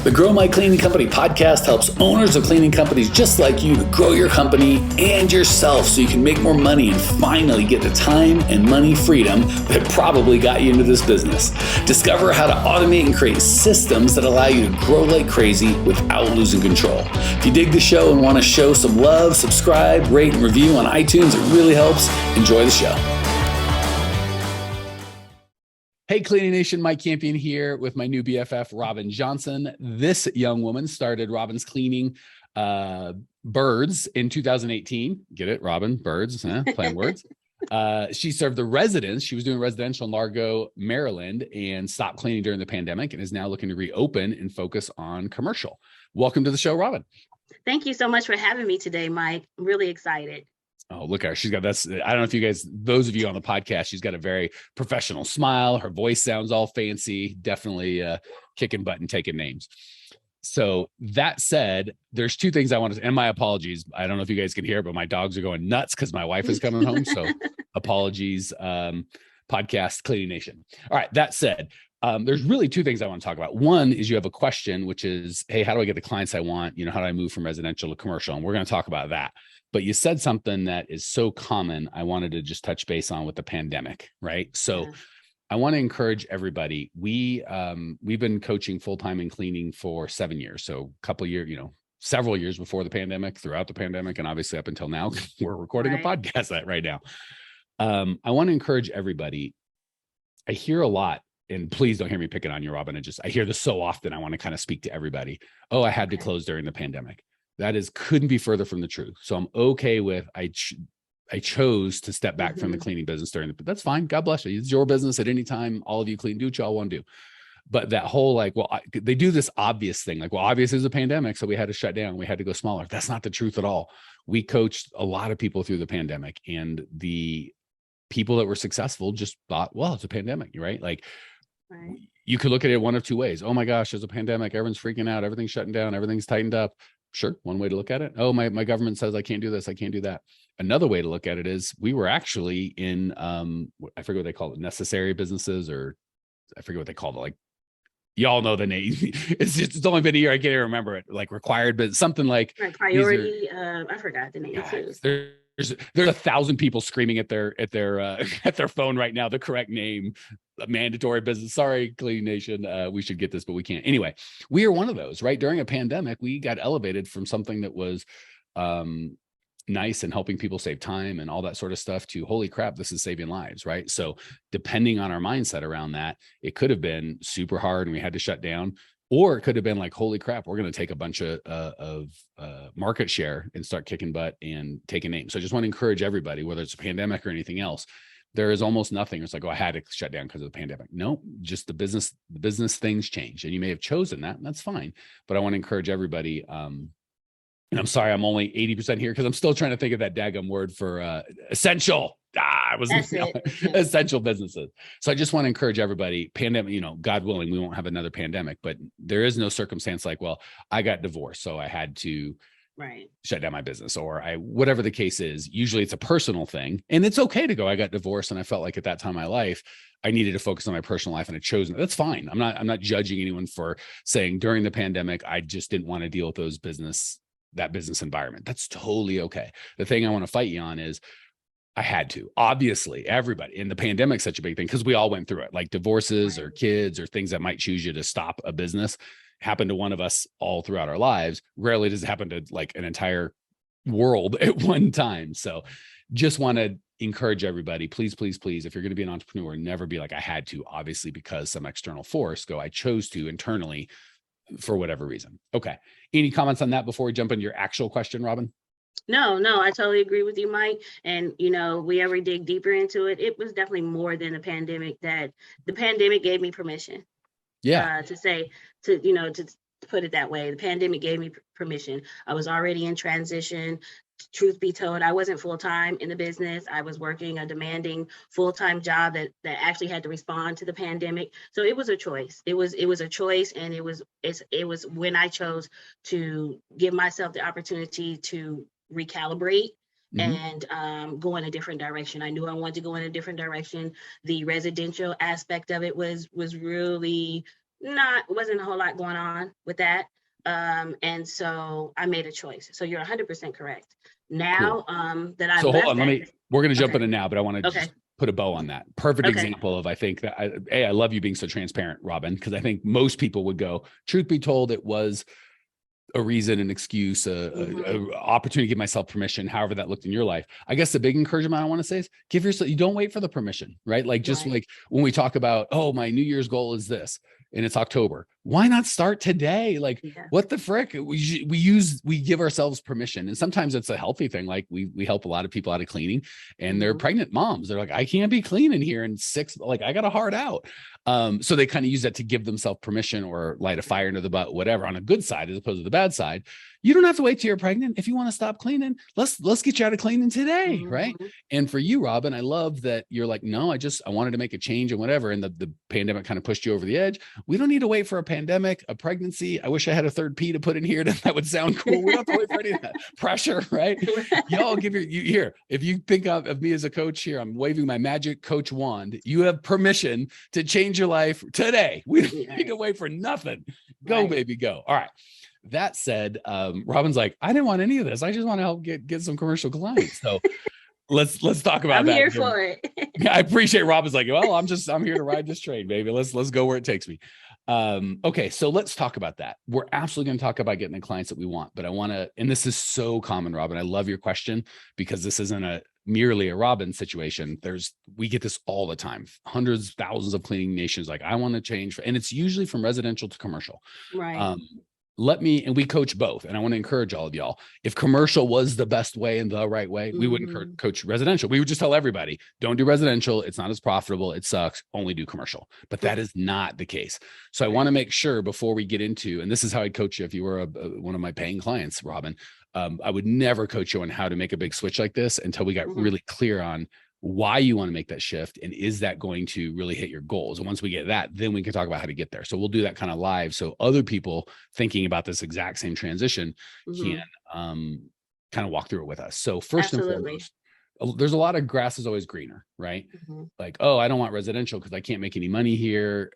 The Grow My Cleaning Company podcast helps owners of cleaning companies just like you to grow your company and yourself so you can make more money and finally get the time and money freedom that probably got you into this business. Discover how to automate and create systems that allow you to grow like crazy without losing control. If you dig the show and want to show some love, subscribe, rate, and review on iTunes. It really helps. Enjoy the show. Hey, Cleaning Nation, Mike Campion here with my new BFF, Robin Johnson. This young woman started Robin's Cleaning Birds in 2018. Get it, Robin? Birds, playing words. She served the residents. She was doing residential in Largo, Maryland, and stopped cleaning during the pandemic and is now looking to reopen and focus on commercial. Welcome to the show, Robin. Thank you so much for having me today, Mike. I'm really excited. Oh, look at her. She's got I don't know if you guys, those of you on the podcast, she's got a very professional smile. Her voice sounds all fancy, definitely kicking butt and taking names. So that said, there's two things I want to, and my apologies. I don't know if you guys can hear, but my dogs are going nuts because my wife is coming home. So apologies, podcast Cleaning Nation. All right. That said, there's really two things I want to talk about. One is you have a question, which is, hey, how do I get the clients I want? How do I move from residential to commercial? And we're going to talk about that. But you said something that is so common. I wanted to just touch base on with the pandemic, right? So I want to encourage everybody. We've been coaching full-time in cleaning for 7 years. So a couple of years, several years before the pandemic, throughout the pandemic, and obviously up until now, we're recording a podcast right now. I want to encourage everybody. I hear a lot, and please don't hear me picking on you, Robin. I hear this so often. I want to kind of speak to everybody. Oh, I had to close during the pandemic. That couldn't be further from the truth. So I'm okay with, I chose to step back from the cleaning business but that's fine. God bless you. It's your business at any time. All of you clean, do what y'all want to do. But that whole they do this obvious thing. Obvious is a pandemic. So we had to shut down. We had to go smaller. That's not the truth at all. We coached a lot of people through the pandemic, and the people that were successful just thought, well, it's a pandemic, right? You could look at it one of two ways. Oh my gosh, there's a pandemic. Everyone's freaking out. Everything's shutting down. Everything's tightened up. Sure. One way to look at it. Oh, my government says I can't do this. I can't do that. Another way to look at it is we were actually in, I forget what they call it, necessary businesses, or I forget what they call it. Y'all know the name. It's only been a year. I can't even remember it. Required, but something like priority. I forgot the name too. There's 1,000 people screaming at their phone right now. The correct name, mandatory business. Sorry, Clean Nation. We should get this, but we can't. Anyway, we are one of those, right? During a pandemic, we got elevated from something that was nice and helping people save time and all that sort of stuff to, holy crap, this is saving lives, right? So depending on our mindset around that, it could have been super hard and we had to shut down. Or it could have been holy crap, we're going to take a bunch of market share and start kicking butt and taking names. So I just want to encourage everybody, whether it's a pandemic or anything else, there is almost nothing. It's I had to shut down because of the pandemic. No, just the business things change. And you may have chosen that, and that's fine. But I want to encourage everybody. And I'm sorry, I'm only 80% here because I'm still trying to think of that daggum word for essential. Essential businesses. So I just want to encourage everybody, pandemic, God willing, we won't have another pandemic, but there is no circumstance well, I got divorced, so I had to shut down my business, or whatever the case is. Usually it's a personal thing, and it's okay to go, I got divorced and I felt like at that time in my life, I needed to focus on my personal life and I chose it. That's fine. I'm not judging anyone for saying during the pandemic, I just didn't want to deal with that business environment. That's totally okay. The thing I want to fight you on is I had to. Obviously, everybody in the pandemic, such a big thing because we all went through it, divorces or kids or things that might choose you to stop a business. Happened to one of us all throughout our lives. Rarely does it happen to an entire world at one time. So just want to encourage everybody, please, please, please, if you're going to be an entrepreneur, never be I had to, obviously, because some external force. I chose to internally for whatever reason. Okay. Any comments on that before we jump into your actual question, Robin? No, I totally agree with you, Mike. And, we ever dig deeper into it, it was definitely more than the pandemic. That the pandemic gave me permission. To put it that way, the pandemic gave me permission. I was already in transition. Truth be told, I wasn't full-time in the business. I was working a demanding full-time job that actually had to respond to the pandemic. So it was a choice. It was a choice, and it was when I chose to give myself the opportunity to recalibrate and go in a different direction. I knew I wanted to go in a different direction. The residential aspect of it was really wasn't a whole lot going on with that. And so I made a choice. So you're 100% correct. Now that I've So hold left on, that. we're going to jump Okay. in now, but I want to Okay. just put a bow on that. Perfect Okay. example of, I think that I love you being so transparent, Robin, because I think most people would go, truth be told, it was a reason, an excuse, a opportunity to give myself permission, however that looked in your life. I guess the big encouragement I want to say is give yourself, you don't wait for the permission, right? Like just like when we talk about, oh, my New Year's goal is this, and it's October. Why not start today? Like what the frick? We give ourselves permission. And sometimes it's a healthy thing. Like we help a lot of people out of cleaning, and they're pregnant moms. They're like, I can't be cleaning here in 6, like I got a hard out. So they kind of use that to give themselves permission or light a fire into the butt, whatever, on a good side as opposed to the bad side. You don't have to wait till you're pregnant. If you want to stop cleaning, let's get you out of cleaning today, right? And for you, Robin, I love that you're like, no, I wanted to make a change and whatever. And the pandemic kind of pushed you over the edge. We don't need to wait for a pandemic, a pregnancy. I wish I had a third P to put in here. That would sound cool. We don't have to wait for any of that pressure, right? Y'all give you here. If you think of me as a coach here, I'm waving my magic coach wand. You have permission to change your life today. We don't need to wait for nothing. Go, baby, go. All right. That said, Robin's like, I didn't want any of this. I just want to help get some commercial clients. So let's talk about I'm that. I'm here for it. Yeah, I appreciate Robin's like, well, I'm here to ride this train, baby. Let's go where it takes me. Okay, so let's talk about that. We're absolutely going to talk about getting the clients that we want, but I want to, and this is so common, Robin. I love your question because this isn't merely a Robin situation. We get this all the time. Hundreds, thousands of cleaning nations like, I want to change, and it's usually from residential to commercial. Right. And we coach both. And I want to encourage all of y'all. If commercial was the best way and the right way, we wouldn't coach residential. We would just tell everybody, don't do residential. It's not as profitable. It sucks. Only do commercial. But that is not the case. So I want to make sure before we get into, and this is how I'd coach you if you were one of my paying clients, Robin, I would never coach you on how to make a big switch like this until we got really clear on why you want to make that shift, and is that going to really hit your goals? And once we get that, then we can talk about how to get there. So we'll do that kind of live, so other people thinking about this exact same transition can kind of walk through it with us. So first and foremost, there's a lot of grass is always greener, right? Like, oh, I don't want residential because I can't make any money here.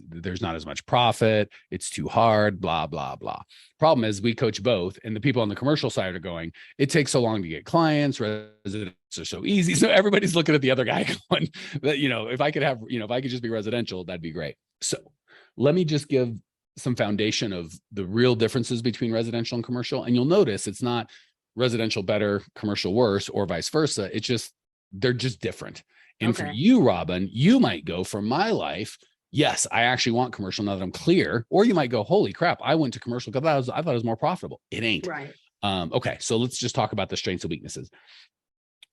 There's not as much profit. It's too hard, blah, blah, blah. Problem is we coach both, and the people on the commercial side are going, it takes so long to get clients. Residential are so easy. So everybody's looking at the other guy going, that, if I could just be residential, that'd be great. So let me just give some foundation of the real differences between residential and commercial. And you'll notice it's not residential better, commercial worse, or vice versa. They're just different. And for you, Robin, you might go, from my life, yes, I actually want commercial now that I'm clear. Or you might go, holy crap, I went to commercial because I thought it was more profitable. It ain't. Right. Okay, so let's just talk about the strengths and weaknesses.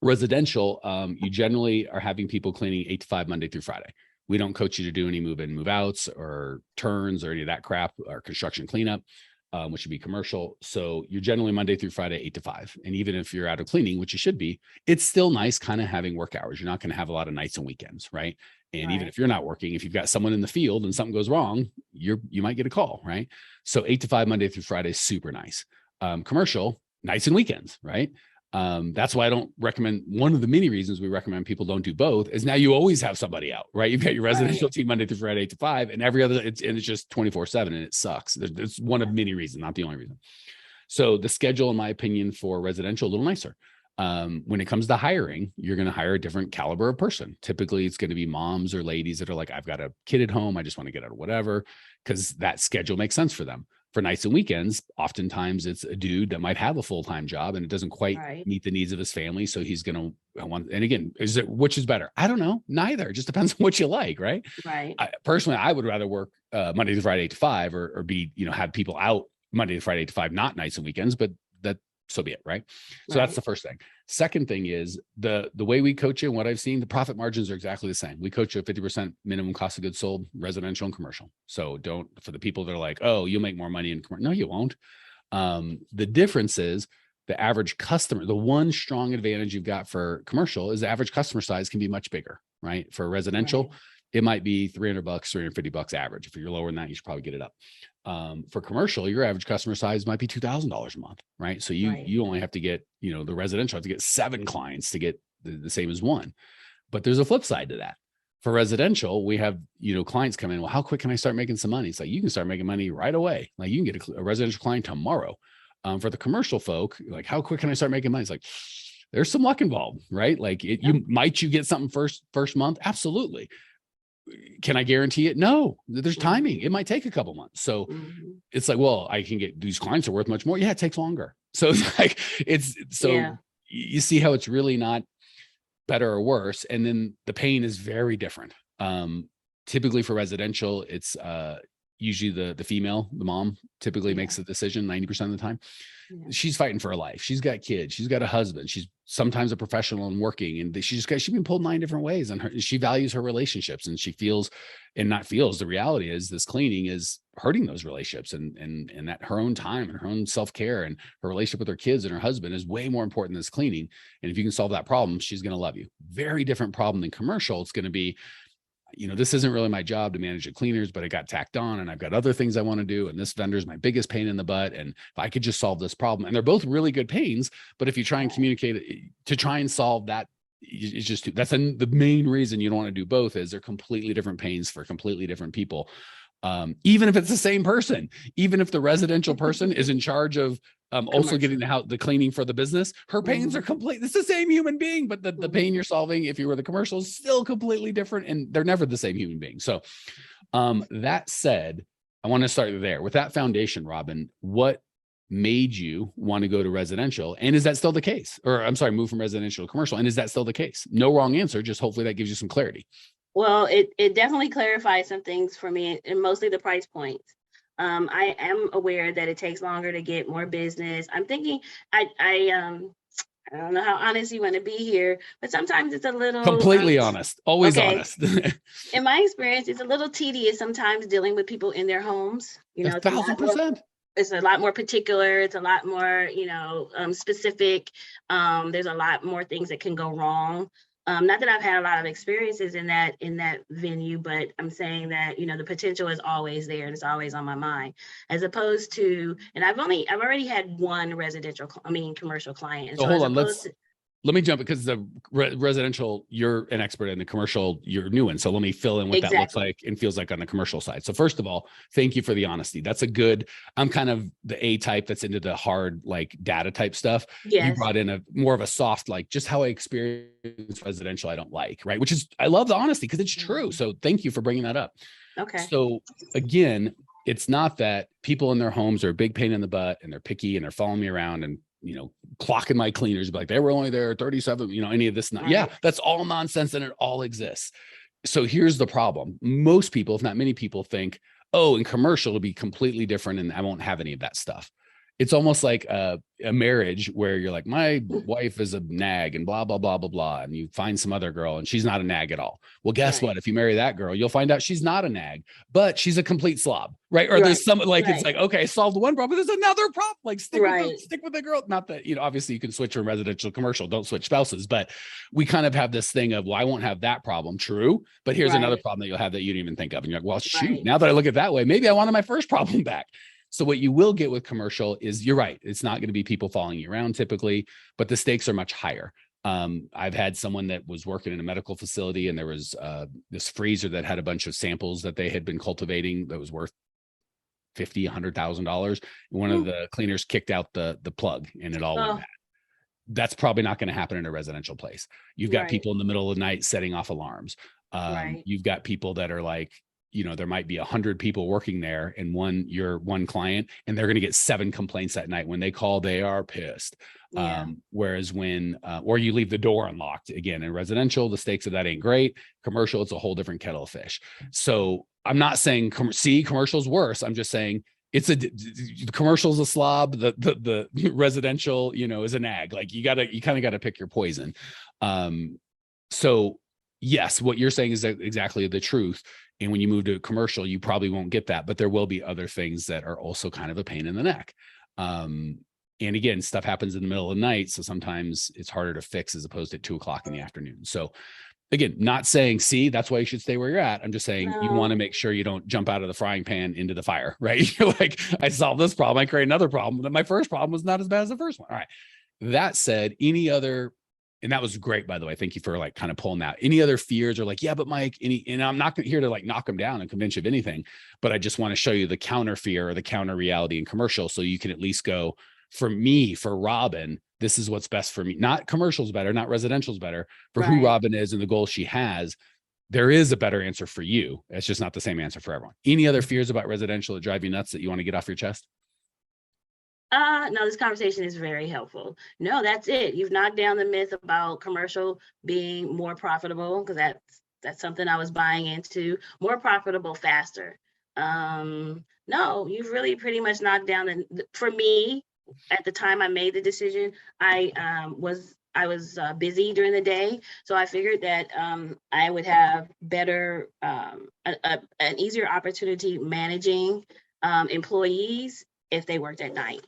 Residential, you generally are having people cleaning 8 to 5 Monday through Friday. We don't coach you to do any move in, move outs, or turns, or any of that crap, or construction cleanup. Which would be commercial. So you're generally Monday through Friday, 8 to 5. And even if you're out of cleaning, which you should be, it's still nice kind of having work hours. You're not going to have a lot of nights and weekends, right? And even if you're not working, if you've got someone in the field and something goes wrong, you might get a call, right? So 8 to 5, Monday through Friday, super nice. Commercial, nights and weekends, right? That's why I don't recommend, one of the many reasons we recommend people don't do both is now you always have somebody out, right? You've got your residential team Monday through Friday, 8 to 5, and every other, it's just 24/7, and it sucks. It's one of many reasons, not the only reason. So the schedule, in my opinion, for residential, a little nicer. When it comes to hiring, you're going to hire a different caliber of person. Typically it's going to be moms or ladies that are like, I've got a kid at home, I just want to get out of whatever, because that schedule makes sense for them. For nights and weekends, oftentimes it's a dude that might have a full-time job and it doesn't quite meet the needs of his family. So he's going to want, and again, which is better? I don't know. Neither. It just depends on what you like. Right. Personally, I would rather work Monday to Friday, 8 to 5, or be, have people out Monday to Friday, 8 to 5, not nights and weekends, but so be it. Right. So that's the first thing. Second thing is the way we coach you and what I've seen, the profit margins are exactly the same. We coach you at 50% minimum cost of goods sold, residential and commercial. So for the people that are like, oh, you'll make more money in commercial. No, you won't. The difference is the average customer, the one strong advantage you've got for commercial is the average customer size can be much bigger, right? For residential, it might be $300, $350 average. If you're lower than that, you should probably get it up. For commercial, your average customer size might be $2,000 a month, right? So you only have to get, the residential have to get 7 clients to get the same as one. But there's a flip side to that. For residential, we have, clients come in. Well, how quick can I start making some money? It's like, you can start making money right away. Like you can get a residential client tomorrow. For the commercial folk, like how quick can I start making money? It's like, there's some luck involved, right? Like you get something first month. Absolutely. Can I guarantee it? No, there's timing. It might take a couple months. So it's like, well, I can get, these clients are worth much more. Yeah, it takes longer. So it's like, you see how it's really not better or worse. And then the pain is very different. Typically for residential, it's usually the female, the mom typically makes the decision 90% of the time. She's fighting for her life. She's got kids. She's got a husband. She's sometimes a professional and working, and she's been pulled 9 different ways, and she values her relationships, and she feels, the reality is this cleaning is hurting those relationships, and that her own time and her own self-care and her relationship with her kids and her husband is way more important than this cleaning. And if you can solve that problem, she's going to love you. Very different problem than commercial. It's going to be, this isn't really my job to manage the cleaners, but I got tacked on and I've got other things I want to do. And this vendor is my biggest pain in the butt. And if I could just solve this problem, and they're both really good pains, but if you try and communicate to try and solve that, it's just, the main reason you don't want to do both is they're completely different pains for completely different people. Even if it's the same person, even if the residential person is in charge of also getting the cleaning for the business, her pains are complete. It's the same human being, but the pain you're solving, if you were the commercial, is still completely different, and they're never the same human being. So that said, I want to start there. With that foundation, Robin, what made you want to go to residential? And is that still the case? Or I'm sorry, move from residential to commercial. And is that still the case? No wrong answer. Just hopefully that gives you some clarity. Well, it definitely clarifies some things for me, and mostly the price points. I am aware that it takes longer to get more business. I'm thinking, I don't know how honest you want to be here, but sometimes it's a little completely honest, always honest. In my experience, it's a little tedious sometimes dealing with people in their homes. 1,000%. It's a lot more particular. It's a lot more, specific. There's a lot more things that can go wrong. Not that I've had a lot of experiences in that venue, but I'm saying that, the potential is always there and it's always on my mind, as opposed to, and I've already had one commercial client. So hold on, let me jump, because the residential, you're an expert in. The commercial, you're new in. So let me fill in what that looks like and feels like on the commercial side. So first of all, thank you for the honesty. I'm kind of the A type that's into the hard, like data type stuff. Yes. You brought in a more of a soft, like just how I experience residential, I don't like, right? Which is, I love the honesty because it's true. So thank you for bringing that up. Okay. So again, it's not that people in their homes are a big pain in the butt and they're picky and they're following me around and, clocking my cleaners, like they were only there 37, any of this. Right. Yeah, that's all nonsense, and it all exists. So here's the problem. Most people, if not many people, think, oh, in commercial, it'll be completely different and I won't have any of that stuff. It's almost like a marriage where you're like, my wife is a nag and blah, blah, blah, blah, blah. And you find some other girl and she's not a nag at all. Well, guess what? If you marry that girl, you'll find out she's not a nag, but she's a complete slob, right? Or there's some, it's like, okay, solved one problem, but there's another problem. Like stick with the girl. Not that, obviously you can switch from residential to commercial, don't switch spouses, but we kind of have this thing of, well, I won't have that problem. True. But here's another problem that you'll have that you didn't even think of. And you're like, well, shoot, now that I look at it that way, maybe I wanted my first problem back. So what you will get with commercial is, you're right, it's not going to be people following you around typically, but the stakes are much higher. I've had someone that was working in a medical facility, and there was this freezer that had a bunch of samples that they had been cultivating that was worth $50,000, $100,000. One of the cleaners kicked out the plug, and it all went bad. That's probably not going to happen in a residential place. You've got people in the middle of the night setting off alarms. You've got people that are like, there might be 100 people working there, and you're one client, and they're going to get 7 complaints that night. When they call, they are pissed. Whereas when, or you leave the door unlocked, again, in residential, the stakes of that ain't great. Commercial, it's a whole different kettle of fish. So I'm not saying commercial's worse. I'm just saying the commercial's a slob. The residential, is a nag. Like you kind of got to pick your poison. So yes, what you're saying is exactly the truth. And when you move to commercial, you probably won't get that, but there will be other things that are also kind of a pain in the neck. And again, stuff happens in the middle of the night. So sometimes it's harder to fix as opposed to 2:00 in the afternoon. So again, not saying, that's why you should stay where you're at. I'm just saying you want to make sure you don't jump out of the frying pan into the fire, right? You're like, I solved this problem, I create another problem. But my first problem was not as bad as the first one. All right. That said, any other and that was great, by the way. Thank you for like kind of pulling that. Any other fears or like, yeah, but Mike, and I'm not here to like knock them down and convince you of anything, but I just want to show you the counter fear or the counter reality in commercial. So you can at least go, for me, for Robin, this is what's best for me. Not commercial's better, not residential's better. For who Right. Robin is and the goals she has, there is a better answer for you. It's just not the same answer for everyone. Any other fears about residential that drive you nuts that you want to get off your chest? No, this conversation is very helpful. No, that's it. You've knocked down the myth about commercial being more profitable, because that's something I was buying into. More profitable, faster. No, you've really pretty much knocked down for me, at the time I made the decision, I was busy during the day, so I figured that I would have better an easier opportunity managing employees if they worked at night.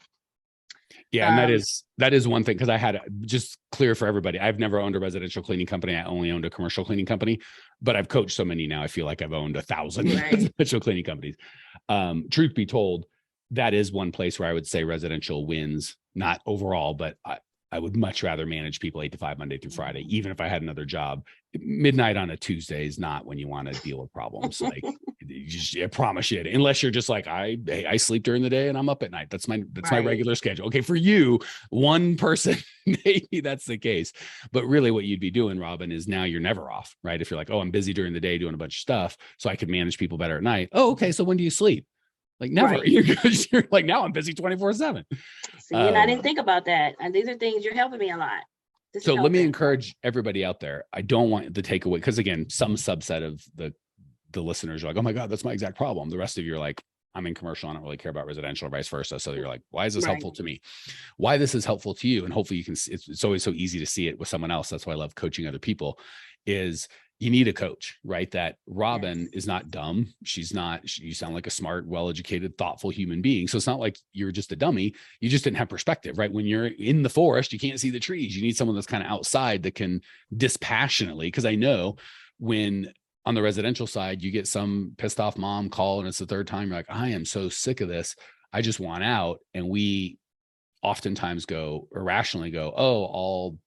Yeah, and that is one thing, because I had just clear for everybody. I've never owned a residential cleaning company. I only owned a commercial cleaning company, but I've coached so many now. I feel like I've owned 1,000 Right. residential cleaning companies. Truth be told, that is one place where I would say residential wins, not overall, but I would much rather manage people 8 to 5 Monday through Friday, even if I had another job. Midnight on a Tuesday is not when you want to deal with problems. Like, I promise you, unless you're just like, I sleep during the day and I'm up at night. That's my Right. regular schedule. Okay, for you, one person, maybe that's the case. But really what you'd be doing, Robin, is now you're never off, right? If you're like, oh, I'm busy during the day doing a bunch of stuff, so I could manage people better at night. Oh, okay, so when do you sleep? Like never. Right. You're like, now I'm busy 24/7. See, and I didn't think about that. And these are things you're helping me a lot. So let me encourage everybody out there. I don't want the takeaway, because again, some subset of the listeners are like, oh my God, that's my exact problem. The rest of you are like, I'm in commercial, I don't really care about residential, or vice versa. So you're like, why is this helpful to me? Why this is helpful to you, and hopefully you can see, it's always so easy to see it with someone else. That's why I love coaching other people, is you need a coach, right? That Robin is not dumb. She's not, you sound like a smart, well-educated, thoughtful human being. So it's not like you're just a dummy. You just didn't have perspective, right? When you're in the forest, you can't see the trees. You need someone that's kind of outside that can dispassionately, because I know when on the residential side, you get some pissed off mom call and it's the third time, you're like, I am so sick of this. I just want out. And we oftentimes irrationally go, oh, I'll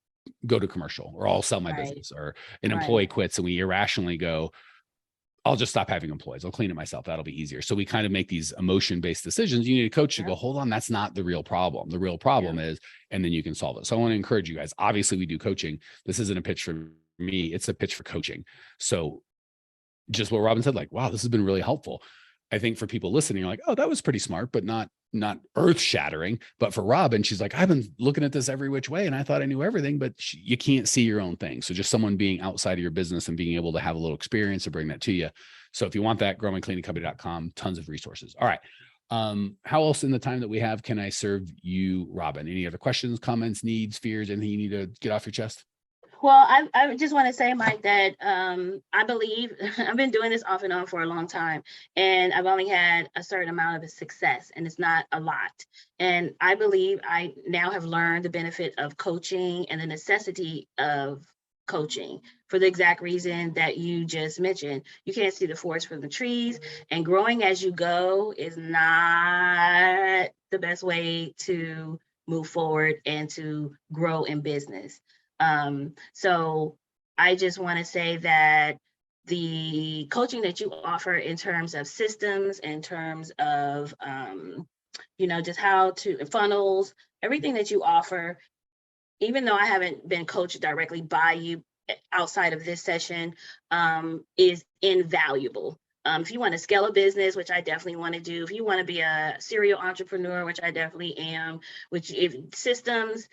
go to commercial, or I'll sell my business, or an employee quits and we irrationally go, I'll just stop having employees. I'll clean it myself. That'll be easier. So we kind of make these emotion-based decisions. You need a coach to go, hold on, that's not the real problem. The real problem is, and then you can solve it. So I want to encourage you guys. Obviously we do coaching. This isn't a pitch for me. It's a pitch for coaching. So just what Robin said, like, wow, this has been really helpful. I think for people listening, you're like, oh, that was pretty smart, but not earth shattering. But for Robin, she's like, I've been looking at this every which way and I thought I knew everything, but you can't see your own thing. So just someone being outside of your business and being able to have a little experience to bring that to you. So if you want that, growingcleaningcompany.com, tons of resources. All right. How else in the time that we have can I serve you, Robin? Any other questions, comments, needs, fears, anything you need to get off your chest? Well, I just want to say, Mike, that I believe I've been doing this off and on for a long time, and I've only had a certain amount of success, and it's not a lot. And I believe I now have learned the benefit of coaching and the necessity of coaching for the exact reason that you just mentioned. You can't see the forest from the trees, and growing as you go is not the best way to move forward and to grow in business. So I just want to say that the coaching that you offer in terms of systems, in terms of, just how to funnels, everything that you offer, even though I haven't been coached directly by you outside of this session, is invaluable. If you want to scale a business, which I definitely want to do, if you want to be a serial entrepreneur, which I definitely am, which if systems,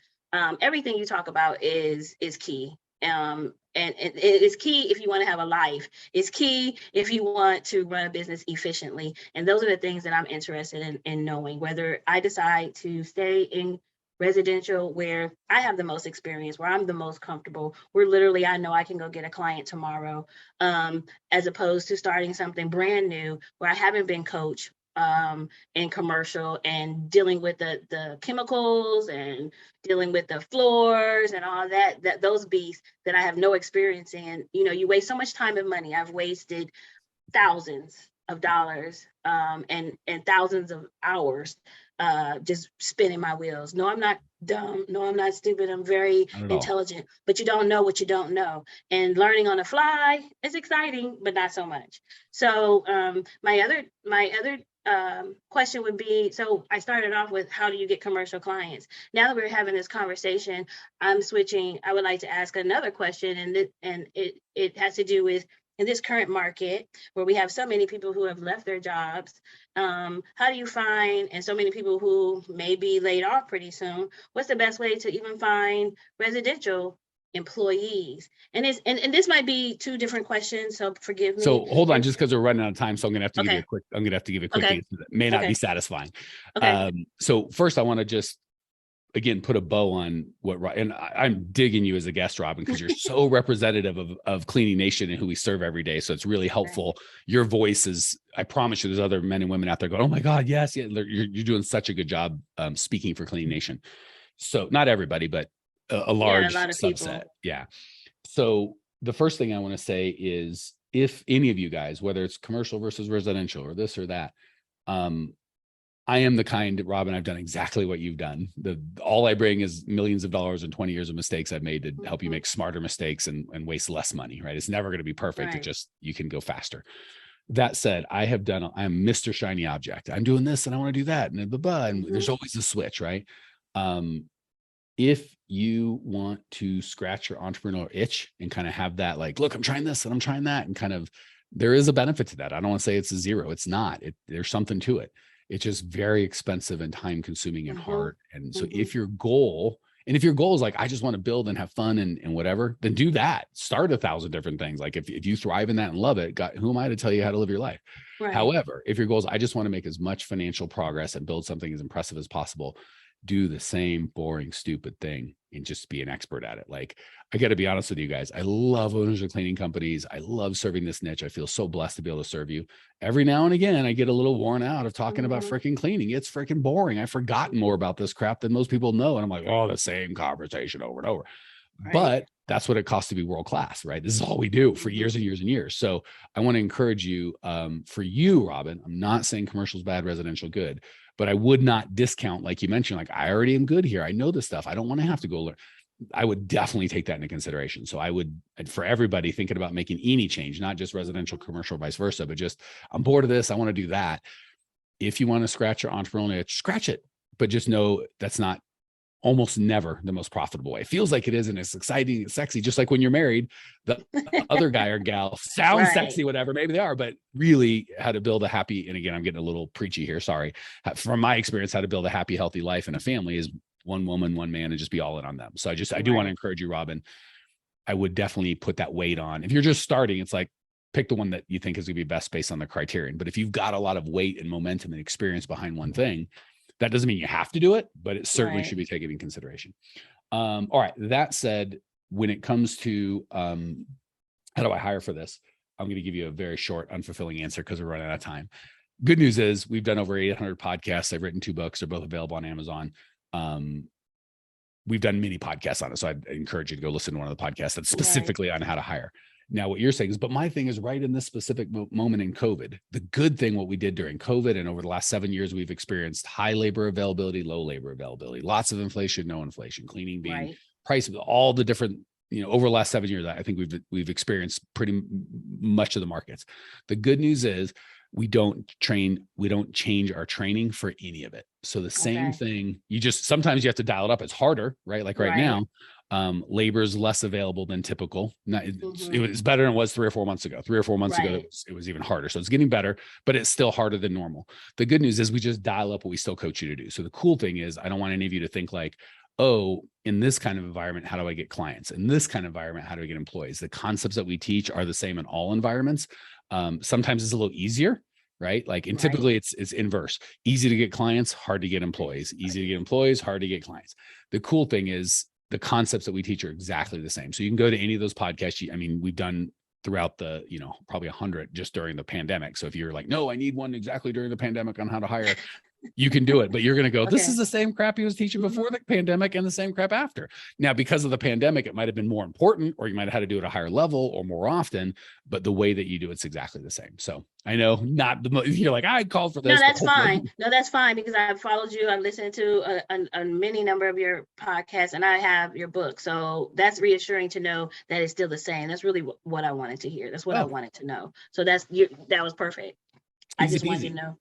everything you talk about is key. And it is key if you want to have a life. It's key if you want to run a business efficiently. And those are the things that I'm interested in knowing, whether I decide to stay in residential where I have the most experience, where I'm the most comfortable, where literally I know I can go get a client tomorrow, as opposed to starting something brand new where I haven't been coached in commercial and dealing with the chemicals and dealing with the floors and all that those beasts that I have no experience in. You waste so much time and money. I've wasted thousands of dollars and thousands of hours just spinning my wheels. No, I'm not dumb. No, I'm not stupid. I'm very Not at all. intelligent, but you don't know what you don't know. And learning on the fly is exciting, but not so much. So my other question would be, so I started off with, how do you get commercial clients? Now that we're having this conversation, I'm switching. I would like to ask another question, and it has to do with, in this current market where we have so many people who have left their jobs, how do you find, and so many people who may be laid off pretty soon, what's the best way to even find residential employees? And this might be two different questions, so forgive me. So hold on, just because we're running out of time, so I'm gonna have to Okay. give you a quick answer that may not Okay. be satisfying. Okay. So first, I want to just again put a bow on and I'm digging you as a guest, Robin, because you're so representative of Cleaning Nation and who we serve every day. So it's really helpful. Your voice is, I promise you, there's other men and women out there going, oh my God, yes, yeah, you're doing such a good job speaking for Cleaning Nation. So not everybody, but a large subset. People. Yeah. So the first thing I want to say is, if any of you guys, whether it's commercial versus residential or this or that, I am the kind, Robin, I've done exactly what you've done. All I bring is millions of dollars and 20 years of mistakes I've made to help you make smarter mistakes and waste less money, right? It's never going to be perfect. Right. It just, you can go faster. That said, I'm Mr. Shiny Object. I'm doing this and I want to do that. And blah, blah, and there's always a switch, right? If you want to scratch your entrepreneurial itch and kind of have that, like, look, I'm trying this and I'm trying that, and kind of, there is a benefit to that. I don't want to say it's a zero. It's not. There's something to it. It's just very expensive and time consuming and hard. And so if your goal is like, I just want to build and have fun and whatever, then do that. Start 1,000 different things. Like if you thrive in that and love it, God, who am I to tell you how to live your life? Right. However, if your goal is, I just want to make as much financial progress and build something as impressive as possible, do the same boring, stupid thing and just be an expert at it. Like, I got to be honest with you guys. I love owners of cleaning companies. I love serving this niche. I feel so blessed to be able to serve you. Every now and again, I get a little worn out of talking about freaking cleaning. It's freaking boring. I've forgotten more about this crap than most people know. And I'm like, oh, the same conversation over and over. Right. But that's what it costs to be world-class, right? This is all we do for years and years and years. So I want to encourage you, for you, Robin, I'm not saying commercial's bad, residential good, but I would not discount, like you mentioned, like, I already am good here. I know this stuff. I don't want to have to go learn. I would definitely take that into consideration. So I would, for everybody thinking about making any change, not just residential, commercial, vice versa, but just, I'm bored of this, I want to do that. If you want to scratch your entrepreneurial itch, scratch it, but just know that's not, almost never the most profitable way. It feels like it is, and it's exciting, it's sexy, just like when you're married, the other guy or gal sounds sexy, whatever, maybe they are, but really how to build a happy, and again, I'm getting a little preachy here, sorry. From my experience, how to build a happy, healthy life and a family is one woman, one man, and just be all in on them. So I do want to encourage you, Robin. I would definitely put that weight on. If you're just starting, it's like, pick the one that you think is going to be best based on the criterion. But if you've got a lot of weight and momentum and experience behind one thing, that doesn't mean you have to do it, but it certainly should be taken in consideration. All right. That said, when it comes to how do I hire for this, I'm going to give you a very short, unfulfilling answer because we're running out of time. Good news is we've done over 800 podcasts. I've written 2 books. They're both available on Amazon. We've done many podcasts on it. So I'd encourage you to go listen to one of the podcasts that's specifically on how to hire. Now, what you're saying is, but my thing is right in this specific moment in COVID. The good thing, what we did during COVID and over the last 7 years, we've experienced high labor availability, low labor availability, lots of inflation, no inflation, cleaning being price, all the different, over the last 7 years, I think we've experienced pretty much of the markets. The good news is we don't change our training for any of it. So the same thing, sometimes you have to dial it up. It's harder, right? Like right now, labor is less available than typical. It was better than it was 3 or 4 months ago. 3 or 4 months ago, it was even harder. So it's getting better, but it's still harder than normal. The good news is we just dial up what we still coach you to do. So the cool thing is, I don't want any of you to think like, oh, in this kind of environment, how do I get clients? In this kind of environment, how do I get employees? The concepts that we teach are the same in all environments. Sometimes it's a little easier, right? Like, and typically it's inverse. Easy to get clients, hard to get employees. Easy to get employees, hard to get clients. The cool thing is the concepts that we teach are exactly the same. So you can go to any of those podcasts. We've done throughout the, probably 100 just during the pandemic. So if you're like, no, I need one exactly during the pandemic on how to hire, You can do it, but you're going to go, this Okay. is the same crap he was teaching before the pandemic and the same crap after. Now, because of the pandemic, it might have been more important, or you might have had to do it at a higher level or more often, but the way that you do it's exactly the same. So I know you're like, I called for this. No, that's fine. No, that's fine because I've followed you. I've listened to a many number of your podcasts and I have your book. So that's reassuring to know that it's still the same. That's really what I wanted to hear. That's what I wanted to know. So that was perfect. I just wanted to know.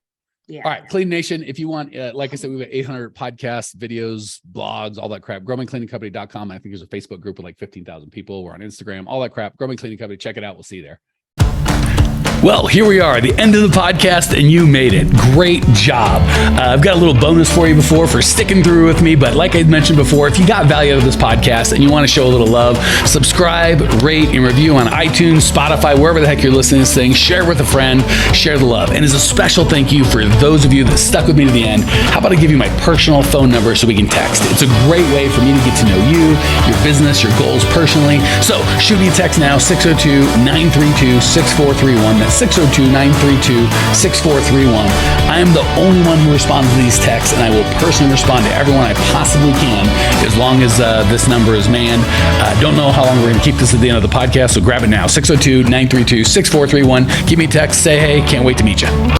Yeah. All right, Clean Nation. If you want, like I said, we have 800 podcasts, videos, blogs, all that crap. GrowingCleaningCompany.com. I think there's a Facebook group with like 15,000 people. We're on Instagram, all that crap. Growing Cleaning Company. Check it out. We'll see you there. Well, here we are, the end of the podcast, and you made it. Great job. I've got a little bonus for you for sticking through with me, but like I mentioned before, if you got value out of this podcast and you want to show a little love, subscribe, rate, and review on iTunes, Spotify, wherever the heck you're listening to this thing. Share with a friend, share the love. And as a special thank you for those of you that stuck with me to the end, how about I give you my personal phone number so we can text? It's a great way for me to get to know you, your business, your goals personally. So shoot me a text now, 602-932-6431. That's 602-932-6431. I am the only one who responds to these texts, and I will personally respond to everyone I possibly can as long as this number is manned. Don't know how long we're going to keep this at the end of the podcast, so grab it now, 602-932-6431. Give me a text, say hey, can't wait to meet you.